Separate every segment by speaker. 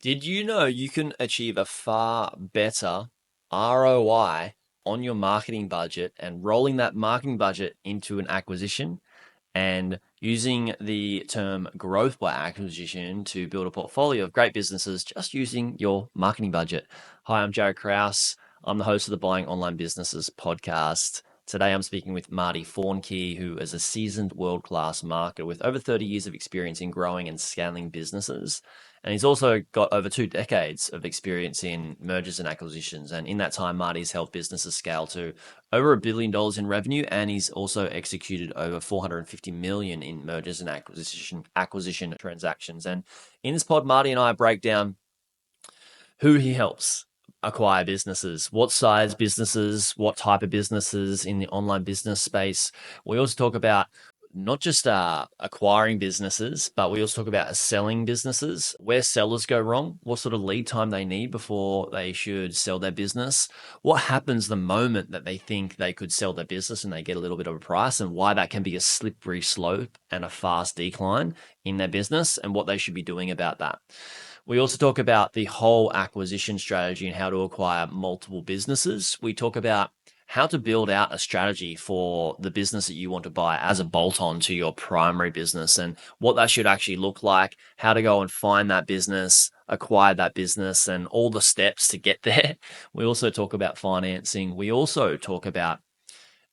Speaker 1: Did you know you can achieve a far better ROI on your marketing budget and rolling that marketing budget into an acquisition and using the term growth by acquisition to build a portfolio of great businesses just using your marketing budget? Hi, I'm Jaryd Krause. I'm the host of the Buying Online Businesses podcast. Today, I'm speaking with Marty Fahncke, who is a seasoned world-class marketer with over 30 years of experience in growing and scaling businesses. And he's also got over 2 decades of experience in mergers and acquisitions. And in that time, Marty's helped businesses scale to over $1 billion in revenue, and he's also executed over 450 million in mergers and acquisition transactions. And in this pod, Marty and I break down who he helps acquire businesses, what size businesses, what type of businesses in the online business space. We also talk about not just acquiring businesses, but we also talk about selling businesses, where sellers go wrong, what sort of lead time they need before they should sell their business, what happens the moment that they think they could sell their business and they get a little bit of a price, and why that can be a slippery slope and a fast decline in their business, and what they should be doing about that. We also talk about the whole acquisition strategy and how to acquire multiple businesses. We talk about how to build out a strategy for the business that you want to buy as a bolt-on to your primary business and what that should actually look like, how to go and find that business, acquire that business, and all the steps to get there. We also talk about financing. We also talk about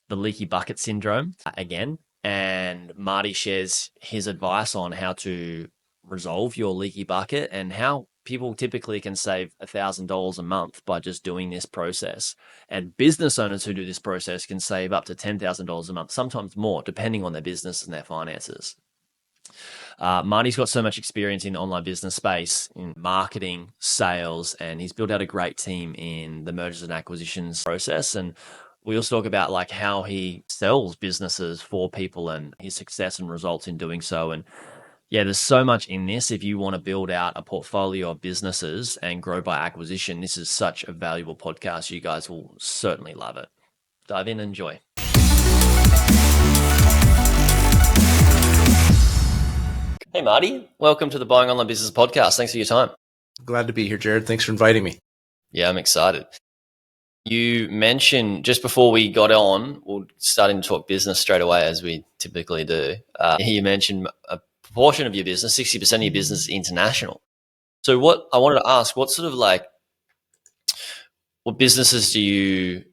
Speaker 1: the leaky bucket syndrome again, and Marty shares his advice on how to resolve your leaky bucket and how people typically can save $1,000 a month by just doing this process. And business owners who do this process can save up to $10,000 a month, sometimes more, depending on their business and their finances. Marty's got so much experience in the online business space, in marketing, sales, and he's built out a great team in the mergers and acquisitions process. And we also talk about like how he sells businesses for people and his success and results in doing so. And yeah, there's so much in this. If you want to build out a portfolio of businesses and grow by acquisition, this is such a valuable podcast. You guys will certainly love it. Dive in and enjoy. Hey, Marty. Welcome to the Buying Online Business podcast. Thanks for your time.
Speaker 2: Glad to be here, Jaryd. Thanks for inviting me.
Speaker 1: Yeah, I'm excited. You mentioned just before we got on, we're starting to talk business straight away as we typically do. You mentioned a proportion of your business, 60% of your business is international. So what I wanted to ask, what sort of like, what businesses do you,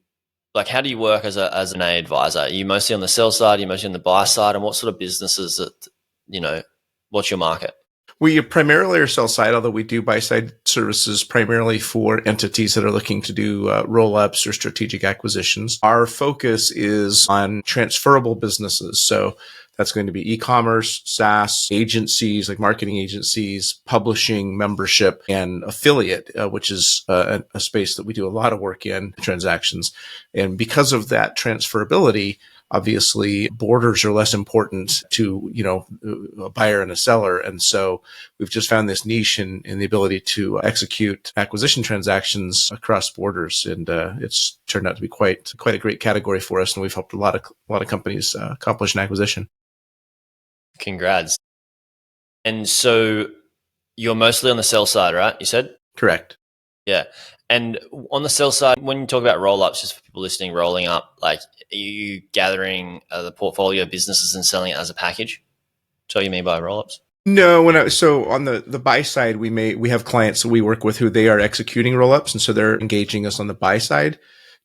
Speaker 1: like how do you work as an M&A advisor? Are you mostly on the sell side, are you mostly on the buy side, and what sort of businesses that, what's your market?
Speaker 2: We primarily are sell side, although we do buy side services primarily for entities that are looking to do roll ups or strategic acquisitions. Our focus is on transferable businesses. So that's going to be e-commerce, SaaS, agencies like marketing agencies, publishing, membership, and affiliate, which is a space that we do a lot of work in transactions. And because of that transferability, obviously, borders are less important to, a buyer and a seller. And so we've just found this niche in the ability to execute acquisition transactions across borders. And it's turned out to be quite a great category for us. And we've helped a lot of companies accomplish an acquisition.
Speaker 1: Congrats. And so you're mostly on the sell side, right? You said?
Speaker 2: Correct.
Speaker 1: Yeah. And on the sell side, when you talk about roll-ups, just for people listening, rolling up, like are you gathering the portfolio of businesses and selling it as a package? So you mean by roll-ups?
Speaker 2: No, so on the buy side, we have clients that we work with who they are executing roll-ups. And so they're engaging us on the buy side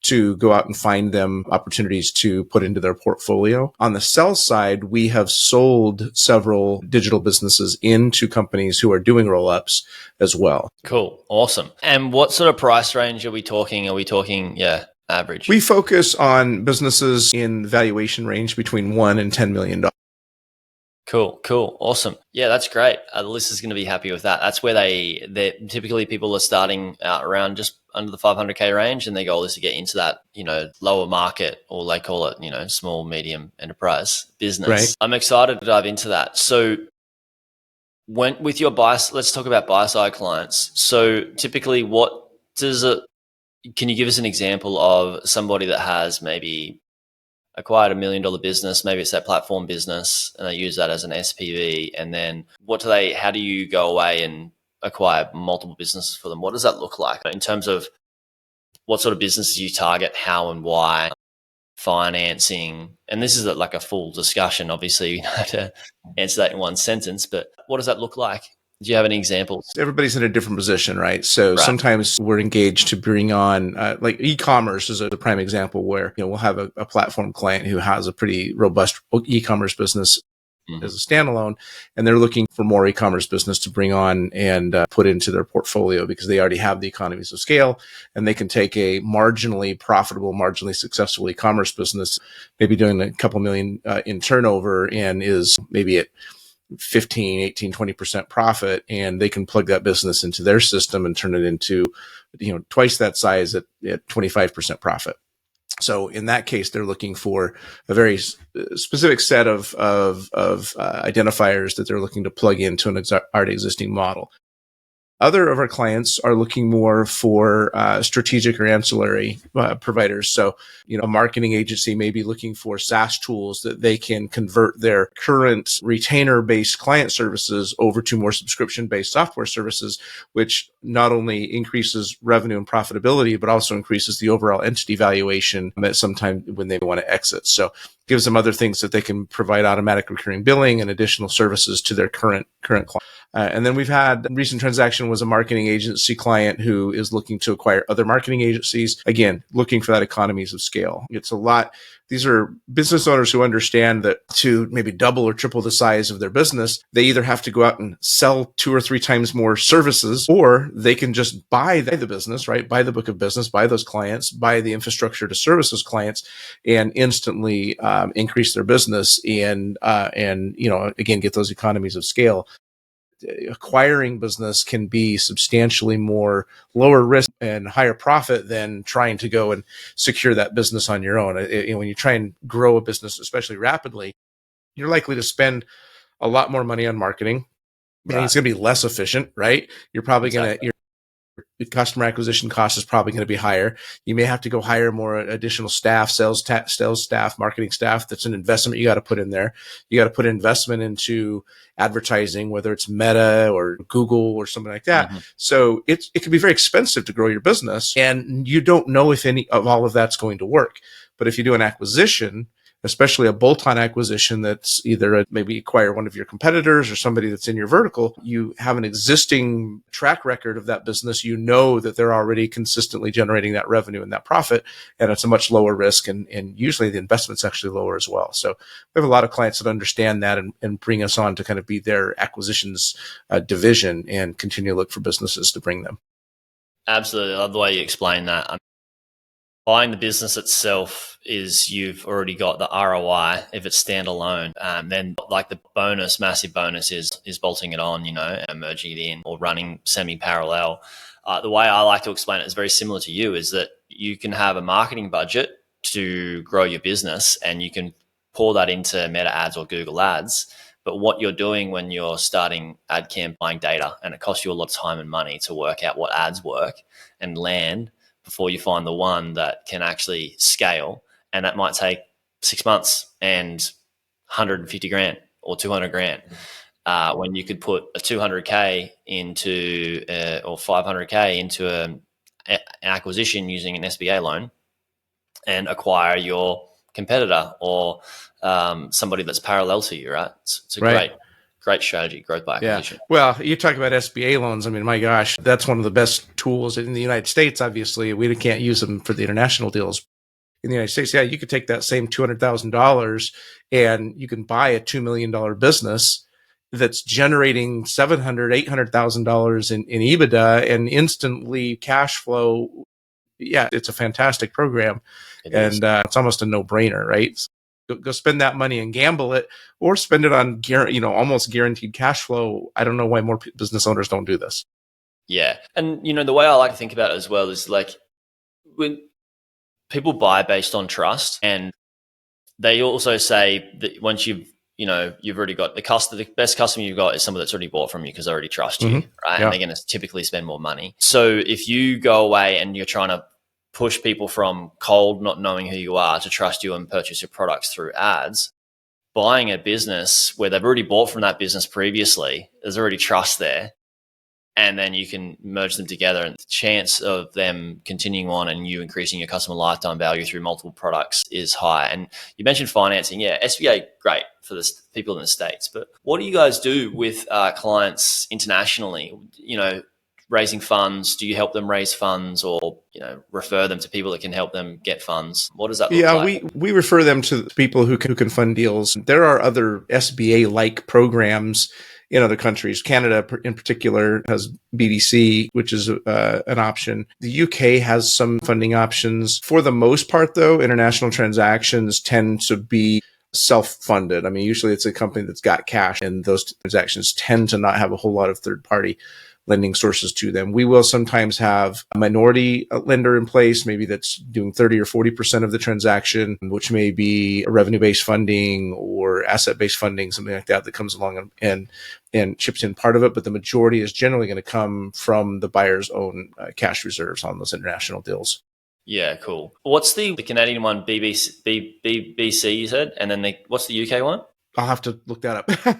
Speaker 2: to go out and find them opportunities to put into their portfolio. On the sell side, we have sold several digital businesses into companies who are doing roll-ups as well.
Speaker 1: Cool. Awesome. And what sort of price range are we talking? Are we talking, average?
Speaker 2: We focus on businesses in valuation range between $1 and $10 million.
Speaker 1: Cool. Awesome. Yeah, that's great. The listeners going to be happy with that. That's where they typically people are starting out around just under the 500K range, and their goal is to get into that, lower market, or they call it, small, medium enterprise business.
Speaker 2: Right.
Speaker 1: I'm excited to dive into that. So with your let's talk about buy side clients. So typically can you give us an example of somebody that has maybe acquired $1 million business, maybe it's that platform business, and they use that as an SPV. And then how do you go away and acquire multiple businesses for them, what does that look like in terms of what sort of businesses you target, how and why, financing? And this is like a full discussion. Obviously, you don't have to answer that in one sentence, but what does that look like? Do you have any examples?
Speaker 2: Everybody's in a different position, right? So
Speaker 1: Right.
Speaker 2: sometimes we're engaged to bring on, like e-commerce is a prime example where, we'll have a platform client who has a pretty robust e-commerce business as a standalone, and they're looking for more e-commerce business to bring on and put into their portfolio because they already have the economies of scale, and they can take a marginally profitable, marginally successful e-commerce business, maybe doing a couple million in turnover, and is maybe at 15, 18, 20% profit, and they can plug that business into their system and turn it into, twice that size at 25% profit. So in that case, they're looking for a very specific set of identifiers that they're looking to plug into an already existing model. Other of our clients are looking more for strategic or ancillary providers. So, a marketing agency may be looking for SaaS tools that they can convert their current retainer-based client services over to more subscription-based software services, which not only increases revenue and profitability, but also increases the overall entity valuation at some time when they want to exit. So, gives them other things that they can provide automatic recurring billing and additional services to their current client. And then we've had a recent transaction was a marketing agency client who is looking to acquire other marketing agencies. Again, looking for that economies of scale. It's a lot. These are business owners who understand that to maybe double or triple the size of their business, they either have to go out and sell 2 or 3 times more services, or they can just buy the business, right? Buy the book of business, buy those clients, buy the infrastructure to service those clients, and instantly increase their business and again, get those economies of scale. Acquiring business can be substantially more lower risk and higher profit than trying to go and secure that business on your own. When you try and grow a business, especially rapidly, you're likely to spend a lot more money on marketing. Right. And it's going to be less efficient, right? You're probably going to, the customer acquisition cost is probably going to be higher. You may have to go hire more additional staff, sales staff, marketing staff. That's an investment you got to put in there. You got to put investment into advertising, whether it's Meta or Google or something like that. Mm-hmm. So it can be very expensive to grow your business, and you don't know if any of all of that's going to work. But if you do an acquisition, especially a bolt-on acquisition that's either maybe acquire one of your competitors or somebody that's in your vertical, you have an existing track record of that business. You know that they're already consistently generating that revenue and that profit, and it's a much lower risk, and usually the investment's actually lower as well. So we have a lot of clients that understand that and bring us on to kind of be their acquisitions division and continue to look for businesses to bring them.
Speaker 1: Absolutely. I love the way you explain that. Buying the business itself is you've already got the ROI if it's standalone. Then like the massive bonus is bolting it on, and merging it in or running semi-parallel. The way I like to explain it is very similar to you, is that you can have a marketing budget to grow your business and you can pour that into Meta ads or Google ads. But what you're doing when you're starting ad campaign data, and it costs you a lot of time and money to work out what ads work and land before you find the one that can actually scale. And that might take 6 months and 150 grand or 200 grand. When you could put a 200K into or 500K into an acquisition using an SBA loan and acquire your competitor or somebody that's parallel to you, right? It's a great strategy, growth by acquisition.
Speaker 2: Yeah. Well, you talk about SBA loans. I mean, my gosh, that's one of the best tools in the United States. Obviously, we can't use them for the international deals. In the United States, yeah, you could take that same $200,000 and you can buy a $2 million business that's generating $700,000, $800,000 in EBITDA and instantly cash flow. Yeah, it's a fantastic program. It's almost a no-brainer, right? Go spend that money and gamble it, or spend it on almost guaranteed cash flow. I don't know why more business owners don't do this.
Speaker 1: Yeah. And, the way I like to think about it as well is like when people buy based on trust, and they also say that once you've already got the best customer you've got is someone that's already bought from you because they already trust you, right? Yeah. And they're going to typically spend more money. So if you go away and you're trying to push people from cold, not knowing who you are, to trust you and purchase your products through ads, buying a business where they've already bought from that business previously, there's already trust there. and then you can merge them together, and the chance of them continuing on and you increasing your customer lifetime value through multiple products is high. And you mentioned financing. Yeah, SBA, great for the people in the States. But what do you guys do with clients internationally? Raising funds? Do you help them raise funds, or refer them to people that can help them get funds? What does that look like?
Speaker 2: We refer them to people who can fund deals. There are other SBA-like programs in other countries. Canada, in particular, has BDC, which is an option. The UK has some funding options. For the most part, though, international transactions tend to be self-funded. I mean, usually it's a company that's got cash, and those transactions tend to not have a whole lot of third-party lending sources to them. We will sometimes have a minority lender in place, maybe that's doing 30 or 40% of the transaction, which may be a revenue-based funding or asset-based funding, something like that comes along and chips in part of it. But the majority is generally going to come from the buyer's own cash reserves on those international deals.
Speaker 1: Yeah, cool. What's the Canadian one? BBC, you said? And then what's the UK one?
Speaker 2: I'll have to look that up.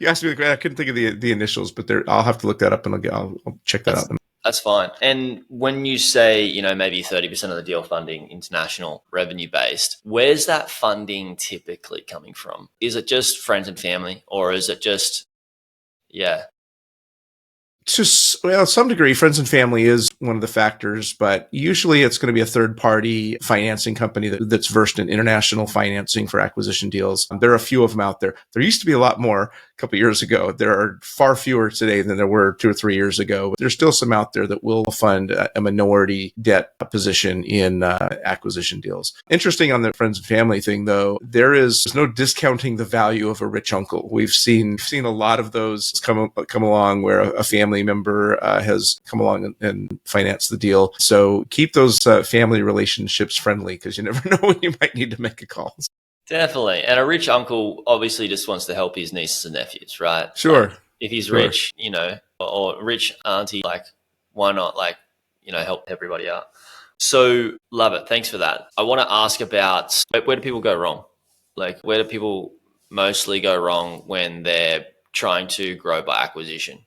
Speaker 2: You asked me, I couldn't think of the initials, but I'll have to look that up, and I'll check that out.
Speaker 1: That's fine. And when you say, maybe 30% of the deal funding, international revenue based, where's that funding typically coming from? Is it just friends and family, or is it just,
Speaker 2: To some degree, friends and family is one of the factors, but usually it's going to be a third-party financing company that's versed in international financing for acquisition deals. There are a few of them out there. There used to be a lot more a couple of years ago. There are far fewer today than there were 2 or 3 years ago. There's still some out there that will fund a minority debt position in acquisition deals. Interesting on the friends and family thing, though, there's no discounting the value of a rich uncle. We've seen a lot of those come along where a family member has come along and financed the deal. So keep those family relationships friendly, because you never know when you might need to make a call.
Speaker 1: Definitely. And a rich uncle obviously just wants to help his nieces and nephews, right?
Speaker 2: Sure.
Speaker 1: If he's rich, or rich auntie, why not, help everybody out? So love it. Thanks for that. I want to ask about, where do people go wrong? Where do people mostly go wrong when they're trying to grow by acquisition?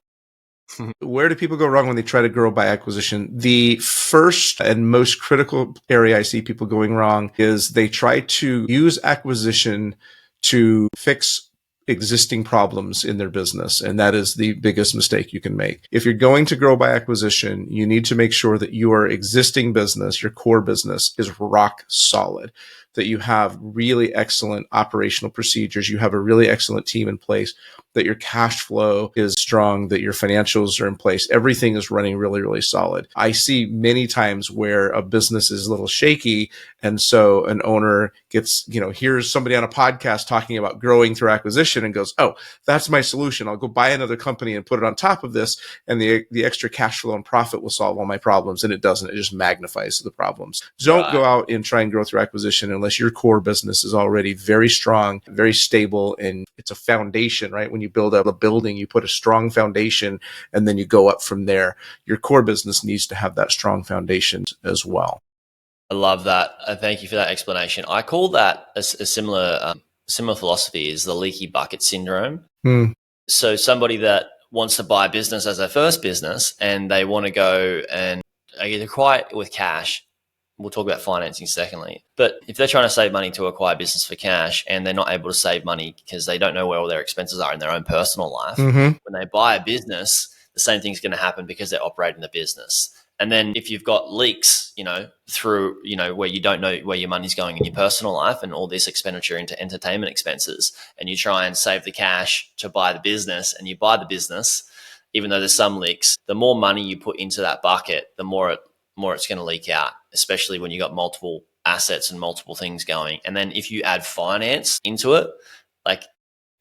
Speaker 2: Where do people go wrong when they try to grow by acquisition? The first and most critical area I see people going wrong is they try to use acquisition to fix existing problems in their business. And that is the biggest mistake you can make. If you're going to grow by acquisition, you need to make sure that your existing business, your core business, is rock solid, that you have really excellent operational procedures, you have a really excellent team in place, that your cash flow is strong, that your financials are in place. Everything is running really, really solid. I see many times where a business is a little shaky, and so an owner gets, here's somebody on a podcast talking about growing through acquisition and goes, oh, that's my solution. I'll go buy another company and put it on top of this, and the extra cash flow and profit will solve all my problems. And it doesn't. It just magnifies the problems. Don't go out and try and grow through acquisition unless your core business is already very strong, very stable, and it's a foundation, right? When you build up a building, you put a strong foundation and then you go up from there. Your core business needs to have that strong foundation as well.
Speaker 1: I love that. Thank you for that explanation. I call that a similar philosophy is the leaky bucket syndrome. So somebody that wants to buy a business as their first business, and they want to go and acquire it with cash. We'll talk about financing secondly. But if they're trying to save money to acquire business for cash, and they're not able to save money because they don't know where all their expenses are in their own personal life, when they buy a business, the same thing's going to happen because they're operating the business. And then if you've got leaks, through, where you don't know where your money's going in your personal life and all this expenditure into entertainment expenses, and you try and save the cash to buy the business, and you buy the business, even though there's some leaks, the more money you put into that bucket, the more it's going to leak out, especially when you got multiple assets and multiple things going. And then if you add finance into it,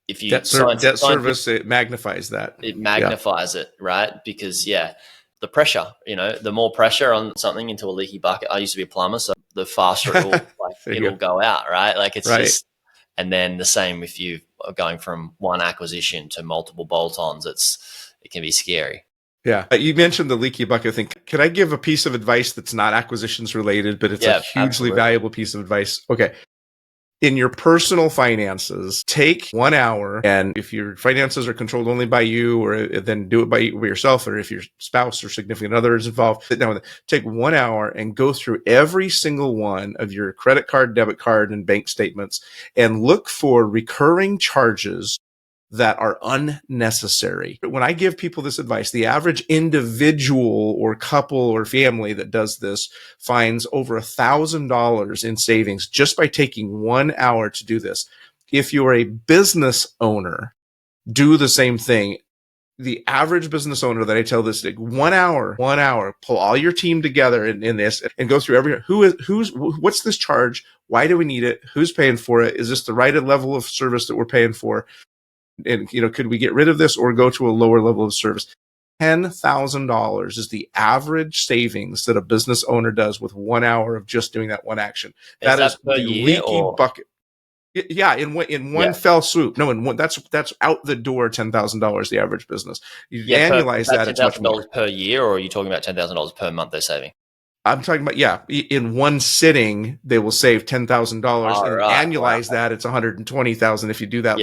Speaker 1: if you
Speaker 2: debt service, it magnifies that.
Speaker 1: It magnifies it, right? Because the pressure, the more pressure on something into a leaky bucket. I used to be a plumber, so the faster it will it'll go out, right? Just, and then the same if you are going from one acquisition to multiple bolt-ons, it can be scary.
Speaker 2: Yeah. You mentioned the leaky bucket thing. Can I give a piece of advice that's not acquisitions related, but it's a hugely valuable piece of advice? Okay. In your personal finances, take 1 hour, and if your finances are controlled only by you, or then do it by yourself, or if your spouse or significant other is involved, sit down with it. Take 1 hour and go through every single one of your credit card, debit card, and bank statements and look for recurring charges that are unnecessary. When I give people this advice, the average individual or couple or family that does this finds over $1,000 in savings just by taking 1 hour to do this. If you're a business owner, do the same thing. The average business owner that I tell this, 1 hour, pull all your team together in this and go through what's this charge? Why do we need it? Who's paying for it? Is this the right level of service that we're paying for? And, could we get rid of this or go to a lower level of service? $10,000 is the average savings that a business owner does with 1 hour of just doing that one action. That is
Speaker 1: per
Speaker 2: the
Speaker 1: year
Speaker 2: leaky bucket. Yeah, in one fell swoop. No, in one, that's out the door. $10,000, the average business. You annualize that, it's much more.
Speaker 1: $10,000 per year, or are you talking about $10,000 per month they're saving?
Speaker 2: I'm talking about, in one sitting, they will save $10,000 and annualize that. It's $120,000 if you do that.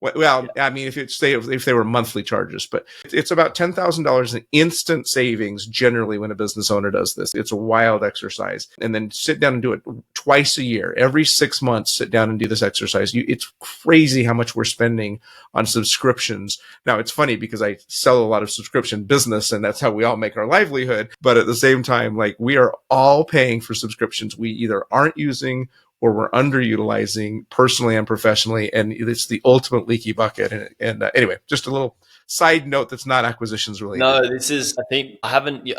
Speaker 2: Well, I mean, if they were monthly charges, but it's about $10,000 in instant savings generally when a business owner does this. It's a wild exercise. And then sit down and do it twice a year. Every 6 months, sit down and do this exercise. It's crazy how much we're spending on subscriptions. Now, it's funny because I sell a lot of subscription business, and that's how we all make our livelihood. But at the same time, like, we are all paying for subscriptions we either aren't using or we're underutilizing personally and professionally, and it's the ultimate leaky bucket. And anyway, just a little side note that's not acquisitions related.
Speaker 1: No,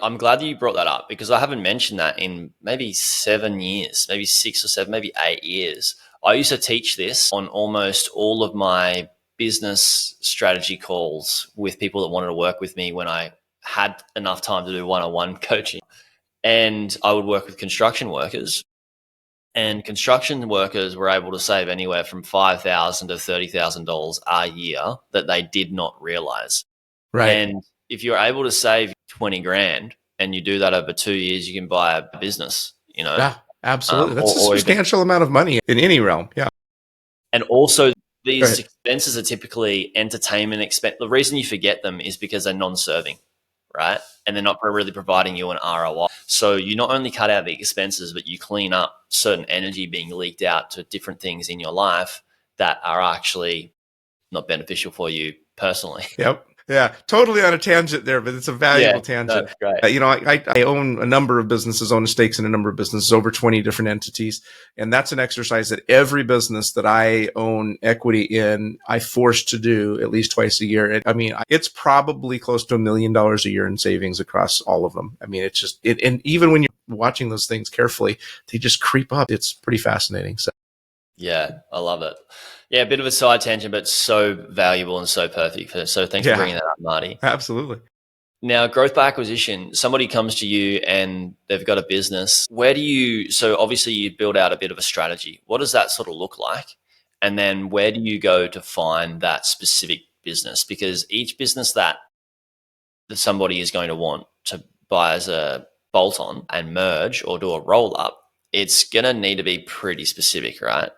Speaker 1: I'm glad that you brought that up, because I haven't mentioned that in maybe 7 years, maybe 6 or 7, maybe 8 years. I used to teach this on almost all of my business strategy calls with people that wanted to work with me when I had enough time to do one-on-one coaching. And I would work with construction workers. And construction workers were able to save anywhere from $5,000 to $30,000 a year that they did not realize.
Speaker 2: Right.
Speaker 1: And if you're able to save 20 grand and you do that over 2 years, you can buy a business,
Speaker 2: Yeah, absolutely. That's a substantial amount of money in any realm. Yeah.
Speaker 1: And also, these expenses are typically entertainment expense. The reason you forget them is because they're non-serving, right? And they're not really providing you an ROI. So you not only cut out the expenses, but you clean up certain energy being leaked out to different things in your life that are actually not beneficial for you personally.
Speaker 2: Yep. Yeah, totally on a tangent there, but it's a valuable tangent.
Speaker 1: Great.
Speaker 2: I own a number of businesses, own stakes in a number of businesses, over 20 different entities. And that's an exercise that every business that I own equity in, I force to do at least twice a year. I mean, it's probably close to $1 million a year in savings across all of them. I mean, it's just, and even when you're watching those things carefully, they just creep up. It's pretty fascinating. So.
Speaker 1: Yeah, I love it. Yeah, a bit of a side tangent, but so valuable and so perfect. So thanks for bringing that up, Marty.
Speaker 2: Absolutely.
Speaker 1: Now, growth by acquisition, somebody comes to you and they've got a business. So obviously you build out a bit of a strategy. What does that sort of look like? And then where do you go to find that specific business? Because each business that somebody is going to want to buy as a bolt-on and merge or do a roll-up, it's going to need to be pretty specific, right?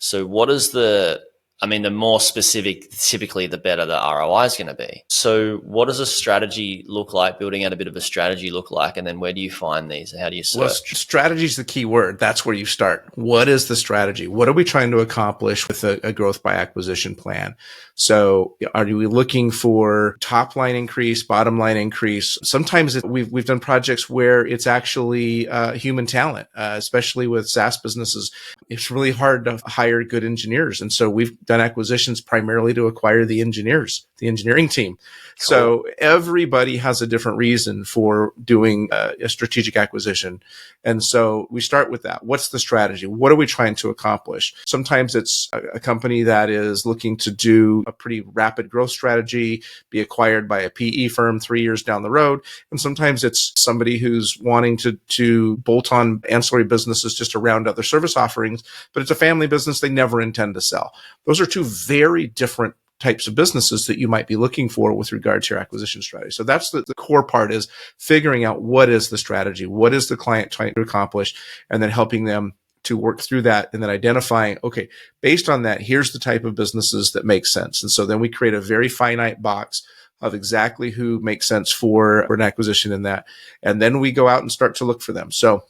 Speaker 1: So the more specific, typically, the better the ROI is going to be. So what does a strategy look like, building out a bit of a strategy look like, and then where do you find these? How do you search?
Speaker 2: Well, strategy is the key word. That's where you start. What is the strategy? What are we trying to accomplish with a growth by acquisition plan? So are we looking for top line increase, bottom line increase? Sometimes we've done projects where it's actually human talent, especially with SaaS businesses. It's really hard to hire good engineers. And so we've done acquisitions primarily to acquire the engineering team. Cool. So everybody has a different reason for doing a strategic acquisition. And so we start with that. What's the strategy? What are we trying to accomplish? Sometimes it's a company that is looking to do a pretty rapid growth strategy, be acquired by a PE firm 3 years down the road. And sometimes it's somebody who's wanting to bolt on ancillary businesses just to round out their service offerings, but it's a family business they never intend to sell. Those are two very different types of businesses that you might be looking for with regard to your acquisition strategy. So that's the core part, is figuring out what is the strategy, what is the client trying to accomplish, and then helping them to work through that and then identifying, okay, based on that, here's the type of businesses that make sense. And so then we create a very finite box of exactly who makes sense for an acquisition in that. And then we go out and start to look for them. So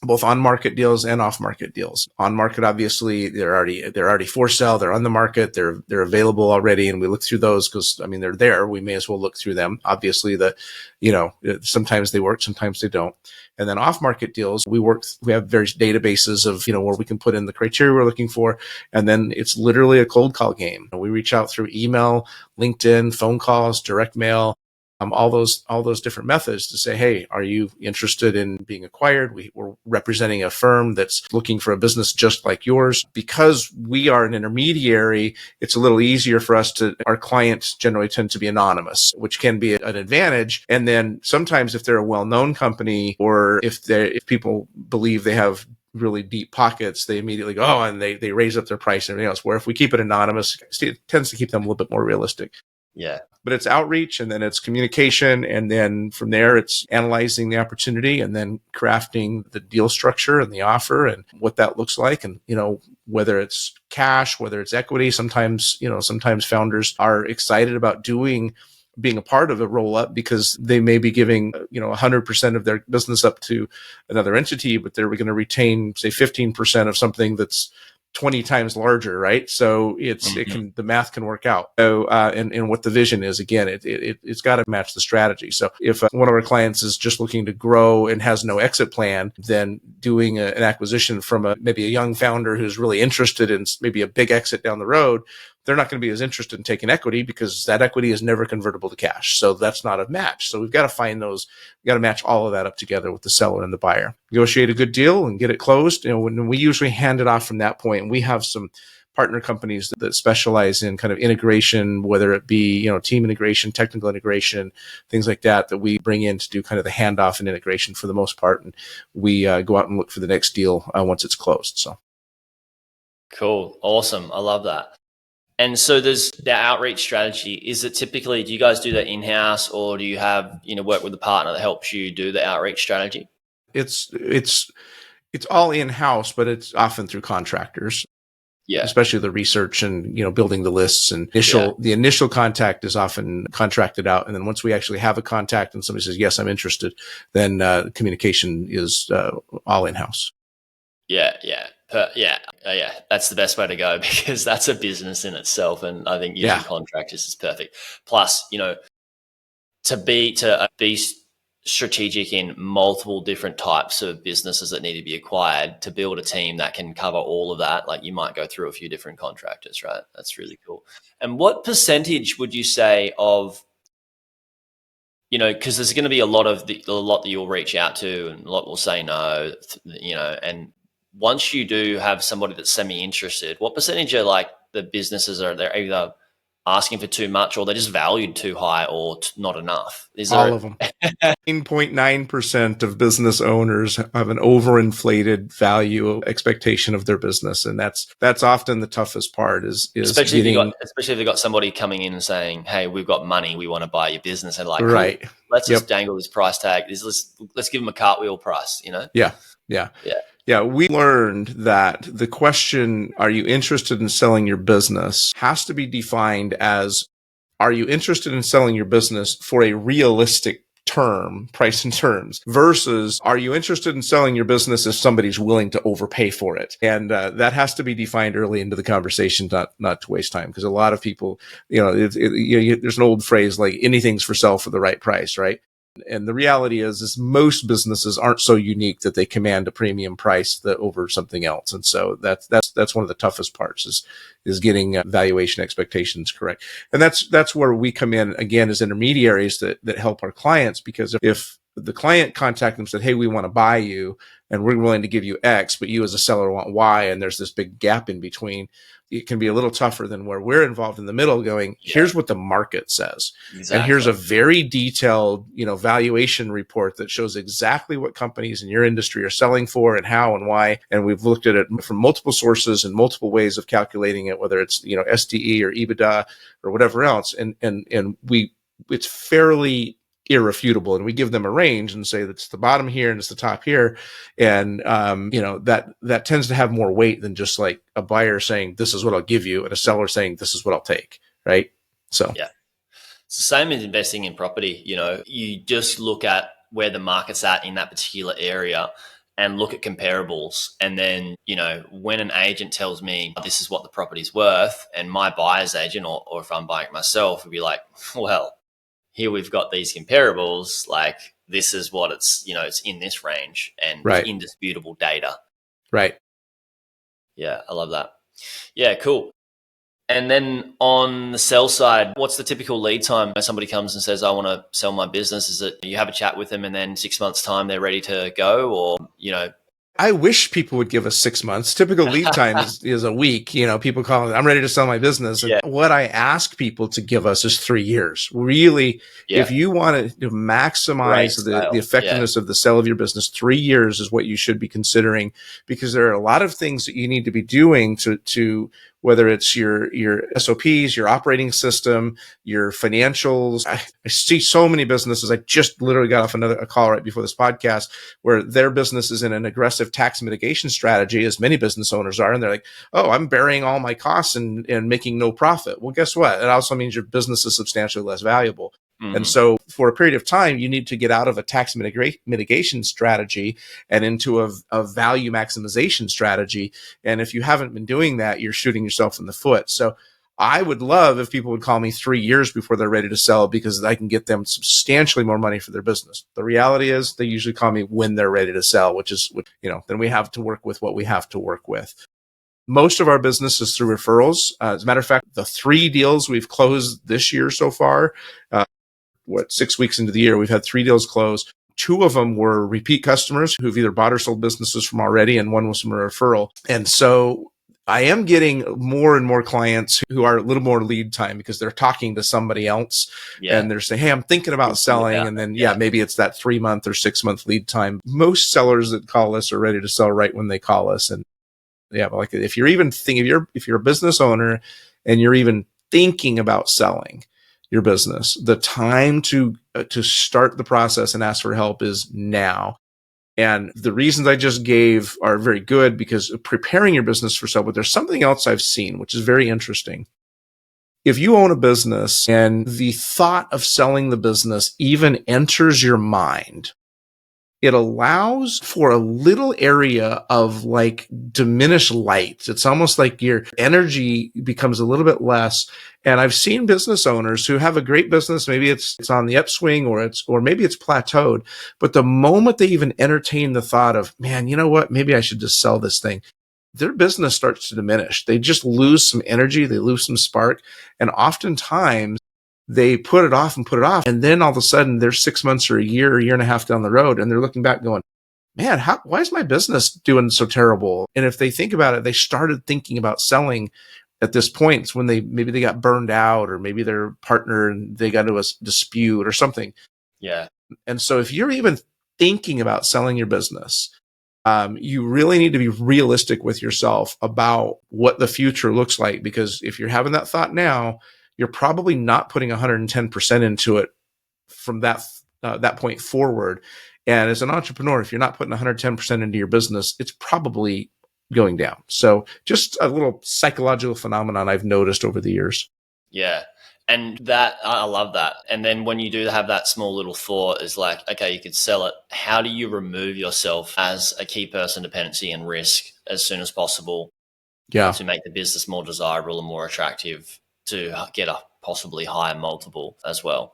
Speaker 2: both on-market deals and off-market deals. On-market, obviously, they're already for sale. They're on the market. They're available already, and we look through those because they're there. We may as well look through them. Obviously, sometimes they work, sometimes they don't. And then off-market deals, we have various databases of where we can put in the criteria we're looking for, and then it's literally a cold call game. We reach out through email, LinkedIn, phone calls, direct mail. All those different methods to say, hey, are you interested in being acquired? We're representing a firm that's looking for a business just like yours. Because we are an intermediary, it's a little easier for us our clients generally tend to be anonymous, which can be an advantage. And then sometimes if they're a well-known company, or if people believe they have really deep pockets, they immediately go, oh, and they raise up their price and everything else. Where if we keep it anonymous, it tends to keep them a little bit more realistic.
Speaker 1: Yeah.
Speaker 2: But it's outreach, and then it's communication. And then from there, it's analyzing the opportunity and then crafting the deal structure and the offer and what that looks like. And, whether it's cash, whether it's equity, sometimes founders are excited about being a part of a roll up because they may be giving, 100% of their business up to another entity, but they're going to retain, say, 15% of something that's 20 times larger, right? So the math can work out. So, and what the vision is, again, it's got to match the strategy. So if one of our clients is just looking to grow and has no exit plan, then doing an acquisition from maybe a young founder who's really interested in maybe a big exit down the road, they're not going to be as interested in taking equity because that equity is never convertible to cash. So that's not a match. So we've got to find those. We've got to match all of that up together with the seller and the buyer. Negotiate a good deal and get it closed. When we usually hand it off from that point, and we have some partner companies that specialize in kind of integration, whether it be, team integration, technical integration, things like that we bring in to do kind of the handoff and integration for the most part. And we go out and look for the next deal once it's closed. So.
Speaker 1: Cool. Awesome. I love that. And so there's the outreach strategy. Is it typically, do you guys do that in-house, or do you have, work with a partner that helps you do the outreach strategy?
Speaker 2: It's all in-house, but it's often through contractors.
Speaker 1: Yeah.
Speaker 2: Especially the research and, building the lists and the initial contact is often contracted out. And then once we actually have a contact and somebody says, yes, I'm interested, then communication is all in-house.
Speaker 1: Yeah. That's the best way to go, because that's a business in itself. And I think using contractors is perfect. Plus, to be strategic in multiple different types of businesses that need to be acquired, to build a team that can cover all of that, like you might go through a few different contractors, right? That's really cool. And what percentage would you say of, because there's going to be a lot that you'll reach out to and a lot will say no, and once you do have somebody that's semi-interested, what percentage of like the businesses they're either asking for too much, or they're just valued too high, or not enough?
Speaker 2: All of them. 9.9% of business owners have an overinflated value expectation of their business, and that's often the toughest part. Is
Speaker 1: especially if they've got somebody coming in and saying, "Hey, we've got money, we want to buy your business," and like,
Speaker 2: right,
Speaker 1: cool, let's just dangle this price tag. Let's give them a cartwheel price,
Speaker 2: Yeah, we learned that the question, are you interested in selling your business, has to be defined as, are you interested in selling your business for a realistic price and terms, versus are you interested in selling your business if somebody's willing to overpay for it? And that has to be defined early into the conversation, not to waste time. Because a lot of people, there's an old phrase like anything's for sale for the right price, right? And the reality is most businesses aren't so unique that they command a premium price over something else. And so that's one of the toughest parts is getting valuation expectations correct. And that's where we come in again as intermediaries that help our clients, because if the client contacted them and said, hey, we want to buy you and we're willing to give you X, but you as a seller want Y, and there's this big gap in between, it can be a little tougher than where we're involved in the middle going, here's what the market says. Exactly. And here's a very detailed, valuation report that shows exactly what companies in your industry are selling for and how and why. And we've looked at it from multiple sources and multiple ways of calculating it, whether it's, SDE or EBITDA or whatever else. And it's fairly irrefutable, and we give them a range and say that's the bottom here and it's the top here, and that tends to have more weight than just like a buyer saying this is what I'll give you and a seller saying this is what I'll take, right? So
Speaker 1: Yeah. It's the same as investing in property. You just look at where the market's at in that particular area and look at comparables. And then, when an agent tells me this is what the property's worth, and my buyer's agent, or if I'm buying it myself, would be like, well, here we've got these comparables, like this is what it's in this range, and with
Speaker 2: right,
Speaker 1: indisputable data.
Speaker 2: right.
Speaker 1: Yeah, I love that. Yeah, cool. And then on the sell side, what's the typical lead time? When somebody comes and says, I want to sell my business, is it you have a chat with them and then 6 months time they're ready to go? Or,
Speaker 2: I wish people would give us 6 months. Typical lead time is a week. People call it, I'm ready to sell my business. And
Speaker 1: Yeah.
Speaker 2: what I ask people to give us is 3 years. Really, if you want to maximize the effectiveness of the sale of your business, 3 years is what you should be considering, because there are a lot of things that you need to be doing to whether it's your SOPs, your operating system, your financials. I see so many businesses. I just literally got off a call right before this podcast where their business is in an aggressive tax mitigation strategy, as many business owners are. And they're like, oh, I'm burying all my costs and making no profit. Well, guess what? It also means your business is substantially less valuable. Mm-hmm. And so for a period of time, you need to get out of a tax mitigation strategy and into a value maximization strategy. And if you haven't been doing that, you're shooting yourself in the foot. So I would love if people would call me 3 years before they're ready to sell, because I can get them substantially more money for their business. The reality is they usually call me when they're ready to sell, then we have to work with what we have to work with. Most of our business is through referrals. As a matter of fact, the 3 deals we've closed this year so far, 6 weeks into the year, we've had 3 deals closed. 2 of them were repeat customers who've either bought or sold businesses from already, and 1 was from a referral. And so I am getting more and more clients who are a little more lead time because they're talking to somebody else and they're saying, hey, I'm thinking about selling. And then, maybe it's that 3-month or 6-month lead time. Most sellers that call us are ready to sell right when they call us. And like if you're even thinking, if you're a business owner and you're even thinking about selling your business, the time to start the process and ask for help is now. And the reasons I just gave are very good, because preparing your business for sale. But there's something else I've seen, which is very interesting. If you own a business and the thought of selling the business even enters your mind, it allows for a little area of like diminished light. It's almost like your energy becomes a little bit less. And I've seen business owners who have a great business. Maybe it's on the upswing or maybe it's plateaued. But the moment they even entertain the thought of, man, you know what? Maybe I should just sell this thing, their business starts to diminish. They just lose some energy. They lose some spark. And oftentimes they put it off. And then all of a sudden they're 6 months or a year and a half down the road, and they're looking back going, man, why is my business doing so terrible? And if they think about it, they started thinking about selling at this point. It's when maybe they got burned out, or maybe their partner and they got into a dispute or something.
Speaker 1: Yeah.
Speaker 2: And so if you're even thinking about selling your business, you really need to be realistic with yourself about what the future looks like. Because if you're having that thought now, you're probably not putting 110% into it from that point forward. And as an entrepreneur, if you're not putting 110% into your business, it's probably going down. So just a little psychological phenomenon I've noticed over the years.
Speaker 1: Yeah. And that, I love that. And then when you do have that small little thought, is like, okay, you could sell it. How do you remove yourself as a key person dependency and risk as soon as possible?
Speaker 2: Yeah.
Speaker 1: To make the business more desirable and more attractive, to get a possibly higher multiple as well.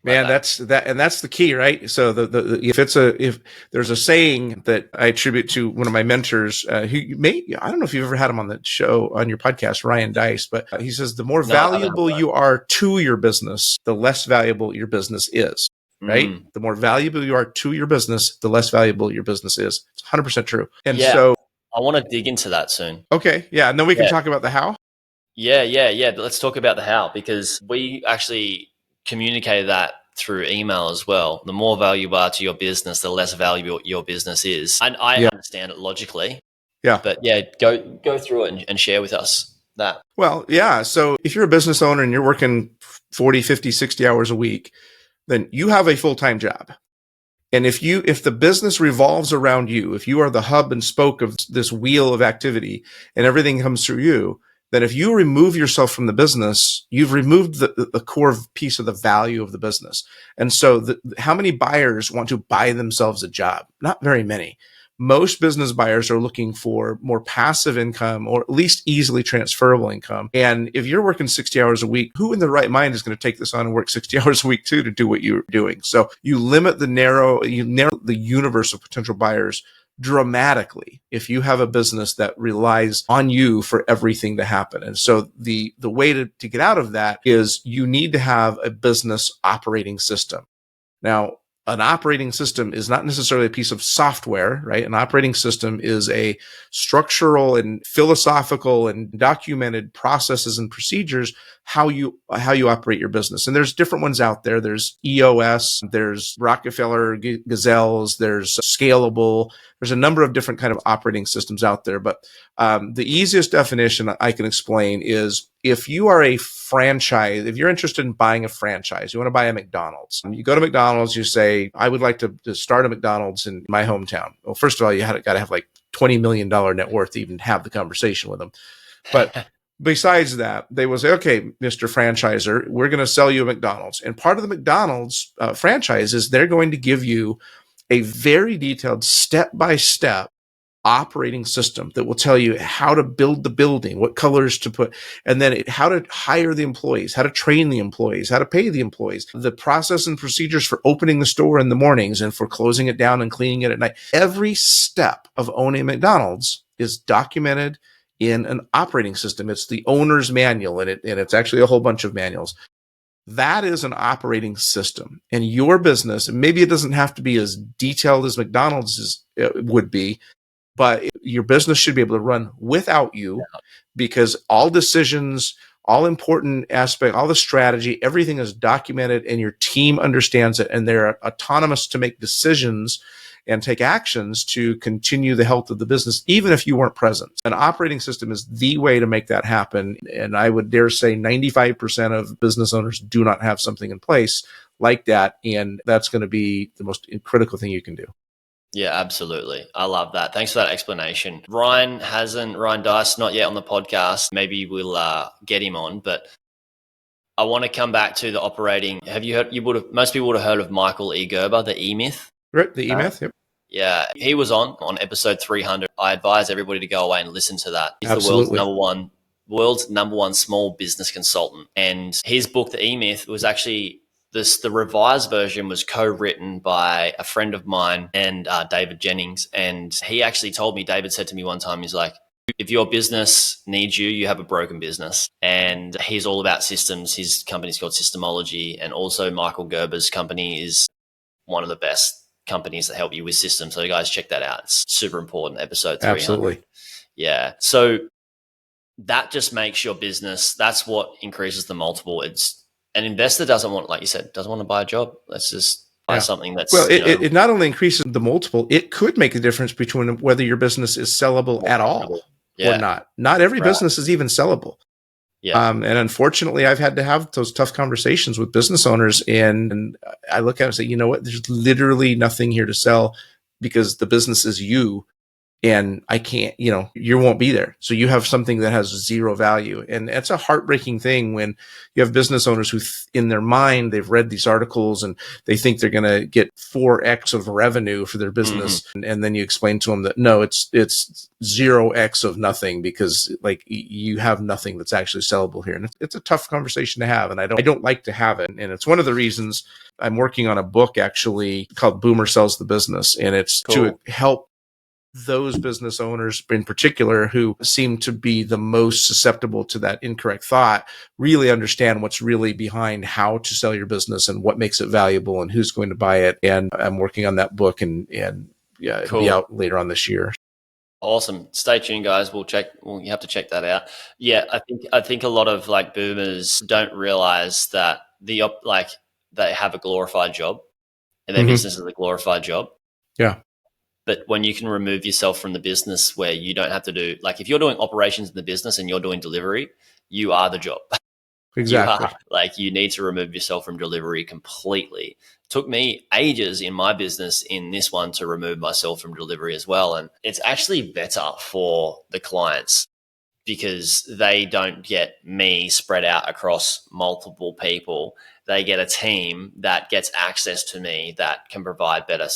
Speaker 2: Man, that's the key, right? So if there's a saying that I attribute to one of my mentors, I don't know if you've ever had him on the show, on your podcast, Ryan Dice, but he says, the more valuable you are to your business, the less valuable your business is, right? The more valuable you are to your business, the less valuable your business is. It's 100% true. And so
Speaker 1: I want to dig into that soon.
Speaker 2: Okay. Yeah. And then we can talk about the how.
Speaker 1: Yeah. But let's talk about the how, because we actually communicated that through email as well. The more value you are to your business, the less valuable your business is. And I understand it logically.
Speaker 2: Yeah.
Speaker 1: But go through it and share with us that.
Speaker 2: Well, yeah. So if you're a business owner and you're working 40, 50, 60 hours a week, then you have a full-time job. And if the business revolves around you, if you are the hub and spoke of this wheel of activity and everything comes through you, then if you remove yourself from the business, you've removed the core piece of the value of the business. And so how many buyers want to buy themselves a job? Not very many. Most business buyers are looking for more passive income or at least easily transferable income. And if you're working 60 hours a week, who in their right mind is going to take this on and work 60 hours a week too to do what you're doing? So you narrow the universe of potential buyers dramatically if you have a business that relies on you for everything to happen. And so the way to get out of that is you need to have a business operating system. Now, an operating system is not necessarily a piece of software, right? An operating system is a structural and philosophical and documented processes and procedures how you operate your business. And there's different ones out there. There's EOS, there's Rockefeller Gazelles, there's Scalable. There's a number of different kind of operating systems out there. But the easiest definition I can explain is if you are a franchise, if you're interested in buying a franchise, you want to buy a McDonald's. You go to McDonald's, you say, I would like to start a McDonald's in my hometown. Well, first of all, you got to have like $20 million net worth to even have the conversation with them. But besides that, they will say, okay, Mr. Franchiser, we're going to sell you a McDonald's. And part of the McDonald's franchise is they're going to give you a very detailed step-by-step operating system that will tell you how to build the building, what colors to put, and then how to hire the employees, how to train the employees, how to pay the employees, the process and procedures for opening the store in the mornings and for closing it down and cleaning it at night. Every step of owning McDonald's is documented in an operating system. It's the owner's manual, and it's actually a whole bunch of manuals. That is an operating system. And your business, and maybe it doesn't have to be as detailed as McDonald's would be, but your business should be able to run without you, because all decisions, all important aspect, all the strategy, everything is documented and your team understands it, and they're autonomous to make decisions and take actions to continue the health of the business, even if you weren't present. An operating system is the way to make that happen. And I would dare say 95% of business owners do not have something in place like that. And that's going to be the most critical thing you can do.
Speaker 1: Yeah, absolutely. I love that. Thanks for that explanation. Ryan Dice, not yet on the podcast. Maybe we'll get him on, but I want to come back to the operating. Have you heard, most people would have heard of Michael E. Gerber, the E-Myth?
Speaker 2: Right, the E-Myth, yep.
Speaker 1: Yeah, he was on episode 300. I advise everybody to go away and listen to that. He's
Speaker 2: Absolutely.
Speaker 1: the world's number one small business consultant. And his book, The E-Myth, was actually the revised version was co-written by a friend of mine and David Jennings. And he actually told me, David said to me one time, he's like, if your business needs you, you have a broken business. And he's all about systems. His company's called Systemology. And also Michael Gerber's company is one of the best companies that help you with systems. So you guys check that out. It's super important. Episode 300.
Speaker 2: Absolutely.
Speaker 1: Yeah. So that just makes your business, that's what increases the multiple. It's an investor doesn't want, like you said, doesn't want to buy a job. Let's just buy something that's,
Speaker 2: well, it not only increases the multiple, it could make a difference between whether your business is sellable at all or not. Not every business is even sellable.
Speaker 1: Yeah.
Speaker 2: And unfortunately, I've had to have those tough conversations with business owners, and I look at it and say, you know what, there's literally nothing here to sell because the business is you, and I can't, you won't be there. So you have something that has zero value. And it's a heartbreaking thing when you have business owners who in their mind, they've read these articles and they think they're going to get 4x of revenue for their business. Mm-hmm. And then you explain to them that no, it's 0x of nothing, because like you have nothing that's actually sellable here. And it's a tough conversation to have. And I don't like to have it. And it's one of the reasons I'm working on a book actually called Boomer Sells the Business. And it's to help those business owners in particular who seem to be the most susceptible to that incorrect thought really understand what's really behind how to sell your business and what makes it valuable and who's going to buy it. And I'm working on that book and it'll be out later on this year.
Speaker 1: Awesome. Stay tuned, guys. You have to check that out. Yeah. I think a lot of like boomers don't realize that they have a glorified job and their business is a glorified job.
Speaker 2: Yeah.
Speaker 1: But when you can remove yourself from the business where you don't have to do, like if you're doing operations in the business and you're doing delivery, you are the job. You are.
Speaker 2: Exactly.
Speaker 1: Like, you need to remove yourself from delivery completely. Took me ages in my business in this one to remove myself from delivery as well. And it's actually better for the clients because they don't get me spread out across multiple people. They get a team that gets access to me that can provide better,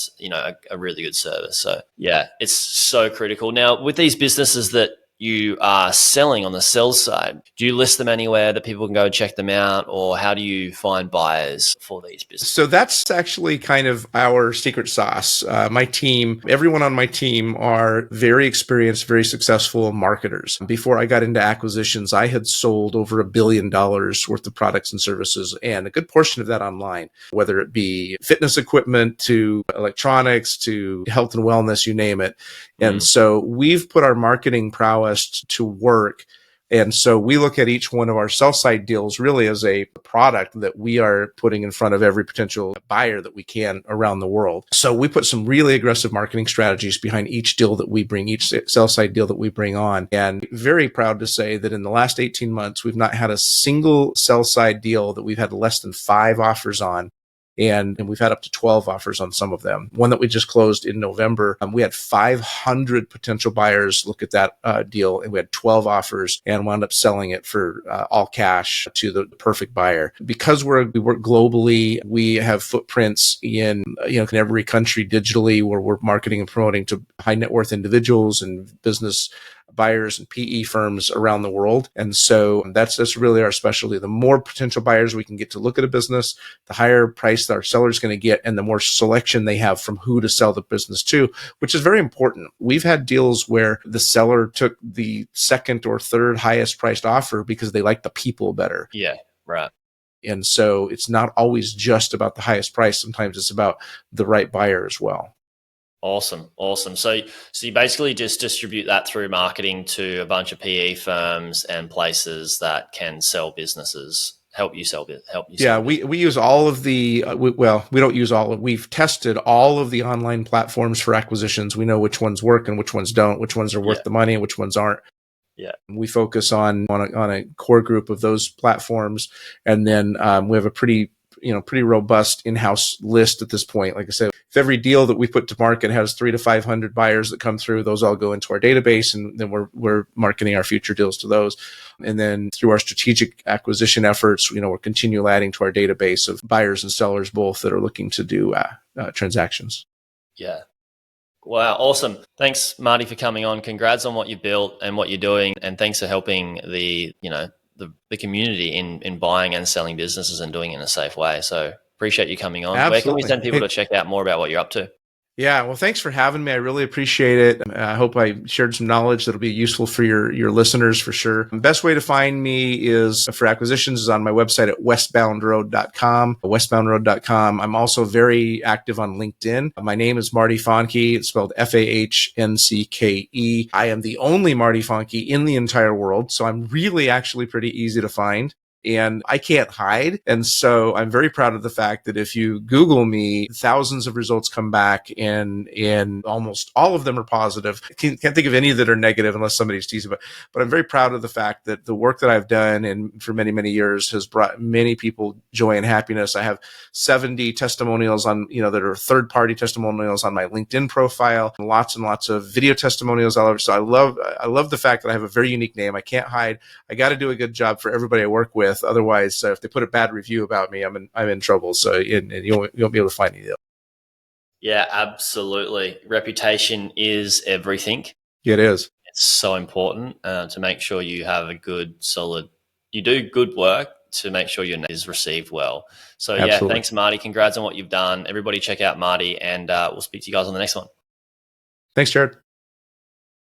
Speaker 1: a really good service. So yeah, it's so critical. Now, with these businesses that you are selling on the sell side, do you list them anywhere that people can go check them out, or how do you find buyers for these businesses?
Speaker 2: So that's actually kind of our secret sauce. My team, everyone on my team are very experienced, very successful marketers. Before I got into acquisitions, I had sold over $1 billion worth of products and services, and a good portion of that online, whether it be fitness equipment to electronics to health and wellness, you name it. And so we've put our marketing prowess to work. And so we look at each one of our sell side deals really as a product that we are putting in front of every potential buyer that we can around the world. So we put some really aggressive marketing strategies behind each deal that we bring, each sell side deal that we bring on. And very proud to say that in the last 18 months, we've not had a single sell side deal that we've had less than 5 offers on. And we've had up to 12 offers on some of them. One that we just closed in November, we had 500 potential buyers look at that deal, and we had 12 offers and wound up selling it for all cash to the perfect buyer. Because we work globally, we have footprints in every country digitally, where we're marketing and promoting to high net worth individuals and business buyers and PE firms around the world. And so that's really our specialty. The more potential buyers we can get to look at a business, the higher price that our seller's going to get, and the more selection they have from who to sell the business to, which is very important. We've had deals where the seller took the second or third highest priced offer because they like the people better.
Speaker 1: Yeah, right.
Speaker 2: And so it's not always just about the highest price. Sometimes it's about the right buyer as well.
Speaker 1: Awesome. So you basically just distribute that through marketing to a bunch of PE firms and places that can sell businesses, help you sell.
Speaker 2: Yeah, we use all of the, we don't use all of, we've tested all of the online platforms for acquisitions. We know which ones work and which ones don't, which ones are worth the money and which ones aren't.
Speaker 1: Yeah.
Speaker 2: We focus on a core group of those platforms. And then we have a pretty robust in-house list at this point. Like I said, if every deal that we put to market has 300 to 500 buyers that come through, those all go into our database, and then we're marketing our future deals to those. And then through our strategic acquisition efforts, we're continually adding to our database of buyers and sellers both that are looking to do transactions.
Speaker 1: Yeah. Wow, awesome. Thanks, Marty, for coming on. Congrats on what you built and what you're doing, and thanks for helping the community in buying and selling businesses and doing it in a safe way. So appreciate you coming on.
Speaker 2: Absolutely.
Speaker 1: Where can we send people to check out more about what you're up to?
Speaker 2: Yeah, well, thanks for having me. I really appreciate it. I hope I shared some knowledge that'll be useful for your listeners for sure. The best way to find me is for acquisitions is on my website at westboundroad.com, westboundroad.com. I'm also very active on LinkedIn. My name is Marty Fahncke. It's spelled Fahncke. I am the only Marty Fahncke in the entire world, so I'm really actually pretty easy to find. And I can't hide. And so I'm very proud of the fact that if you Google me, thousands of results come back, and almost all of them are positive. I can't think of any that are negative unless somebody's teasing about. But I'm very proud of the fact that the work that I've done and for many, many years has brought many people joy and happiness. I have 70 testimonials on, that are third-party testimonials on my LinkedIn profile, and lots of video testimonials all over. So I love the fact that I have a very unique name. I can't hide. I got to do a good job for everybody I work with. Otherwise, if they put a bad review about me, I'm in trouble. So and you won't be able to find me.
Speaker 1: Yeah, absolutely. Reputation is everything.
Speaker 2: It is.
Speaker 1: It's so important to make sure you have a good, solid. You do good work to make sure your name is received well. So
Speaker 2: Absolutely.
Speaker 1: Yeah, thanks, Marty. Congrats on what you've done. Everybody, check out Marty, and we'll speak to you guys on the next one.
Speaker 2: Thanks, Jaryd.